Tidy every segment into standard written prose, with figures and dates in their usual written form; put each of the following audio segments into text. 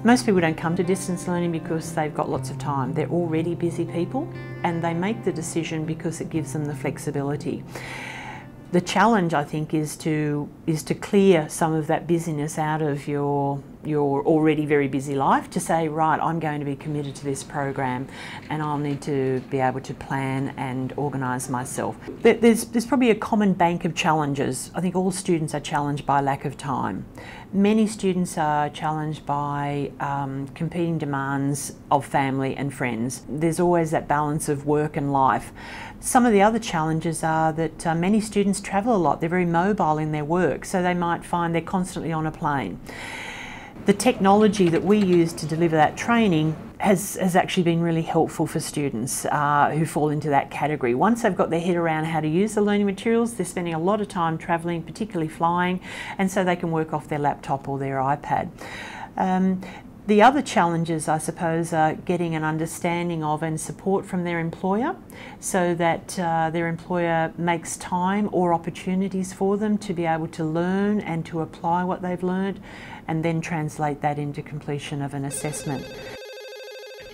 Most people don't come to distance learning because they've got lots of time. They're already busy people and they make the decision because it gives them the flexibility. The challenge, I think, is to clear some of that busyness out of your already very busy life, to say, right, I'm going to be committed to this program and I'll need to be able to plan and organise myself. There's probably a common bank of challenges. I think all students are challenged by lack of time. Many students are challenged by competing demands of family and friends. There's always that balance of work and life. Some of the other challenges are that many students travel a lot. They're very mobile in their work, so they might find they're constantly on a plane. The technology that we use to deliver that training has actually been really helpful for students who fall into that category. Once they've got their head around how to use the learning materials, they're spending a lot of time travelling, particularly flying, and so they can work off their laptop or their iPad. The other challenges, I suppose, are getting an understanding of and support from their employer, so that their employer makes time or opportunities for them to be able to learn and to apply what they've learned, and then translate that into completion of an assessment.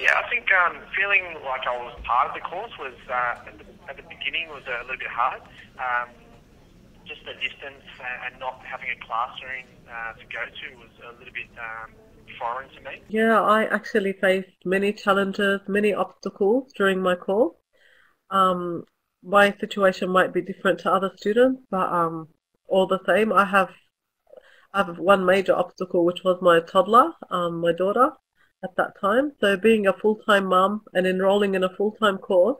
Yeah, I think feeling like I was part of the course was, at the beginning, was a little bit hard. Just the distance and not having a classroom to go to was a little bit foreign to me. Yeah, I actually faced many challenges, many obstacles during my course. My situation might be different to other students, but all the same, I have one major obstacle, which was my toddler, my daughter, at that time. So being a full-time mum and enrolling in a full-time course,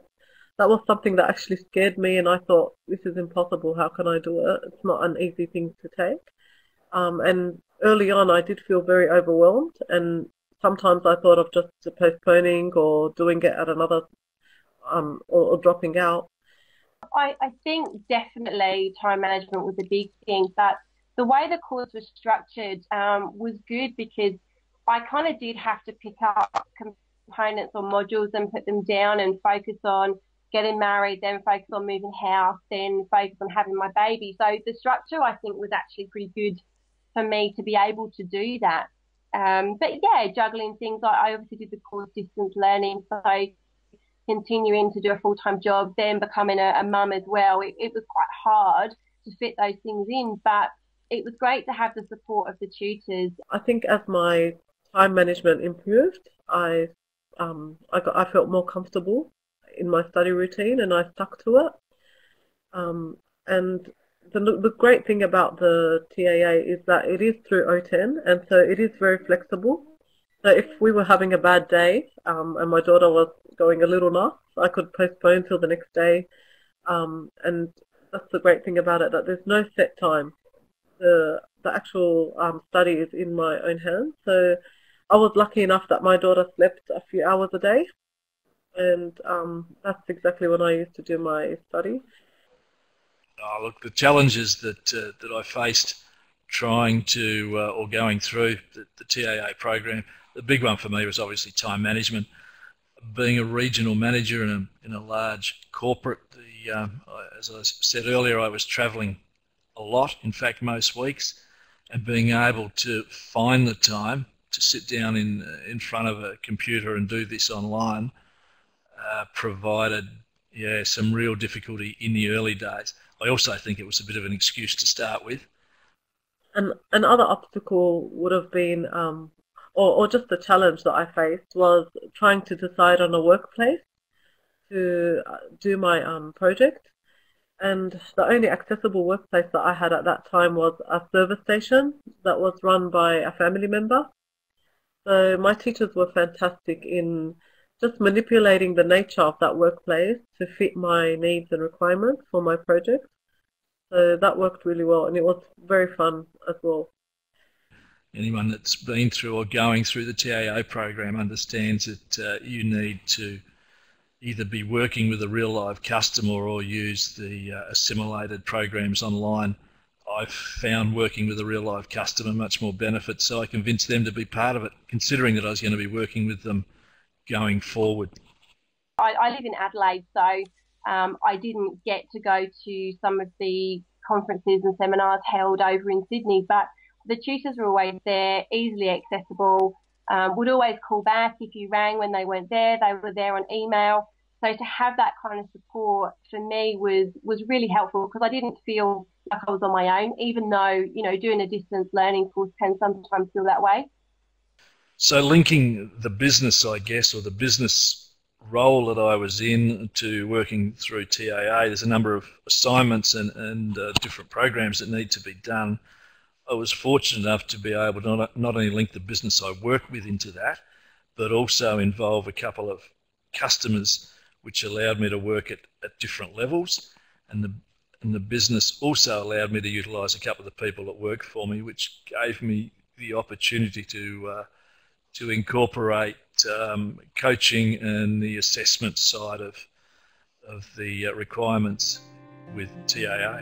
that was something that actually scared me, and I thought, this is impossible, how can I do it? It's not an easy thing to take. And early on, I did feel very overwhelmed, and sometimes I thought of just postponing or doing it at another, or dropping out. I think definitely time management was a big thing, but the way the course was structured was good, because I kind of did have to pick up components or modules and put them down and focus on getting married, then focus on moving house, then focus on having my baby. So the structure, I think, was actually pretty good for me to be able to do that. But yeah, juggling things. I obviously did the course distance learning, so continuing to do a full-time job, then becoming a mum as well. It was quite hard to fit those things in, but it was great to have the support of the tutors. I think as my time management improved, I felt more comfortable in my study routine, and I stuck to it. And the great thing about the TAA is that it is through OTEN, and so it is very flexible. So if we were having a bad day and my daughter was going a little nuts, I could postpone till the next day. And that's the great thing about it, that there's no set time. The actual study is in my own hands. So I was lucky enough that my daughter slept a few hours a day, and that's exactly when I used to do my study. Oh, look, the challenges that I faced trying to or going through the TAA program, the big one for me was obviously time management. Being a regional manager in a large corporate, as I said earlier, I was travelling a lot, in fact most weeks, and being able to find the time to sit down in front of a computer and do this online provided some real difficulty in the early days. I also think it was a bit of an excuse to start with. And another obstacle would have been, or just the challenge that I faced, was trying to decide on a workplace to do my project. And the only accessible workplace that I had at that time was a service station that was run by a family member. So my teachers were fantastic in just manipulating the nature of that workplace to fit my needs and requirements for my project. So that worked really well, and it was very fun as well. Anyone that's been through or going through the TAA program understands that you need to either be working with a real live customer or use the assimilated programs online. I've found working with a real live customer much more benefit, so I convinced them to be part of it, considering that I was going to be working with them going forward. I live in Adelaide, so I didn't get to go to some of the conferences and seminars held over in Sydney, but the tutors were always there, easily accessible. would always call back if you rang when they weren't there. They were there on email. So to have that kind of support for me was really helpful, because I didn't feel like I was on my own, even though, you know, doing a distance learning course can sometimes feel that way. So linking the business, I guess, or the business role that I was in to working through TAA, there's a number of assignments and different programs that need to be done. I was fortunate enough to be able to not only link the business I work with into that, but also involve a couple of customers, which allowed me to work at different levels. And the business also allowed me to utilise a couple of the people that work for me, which gave me the opportunity to incorporate coaching and the assessment side of the requirements with TAA.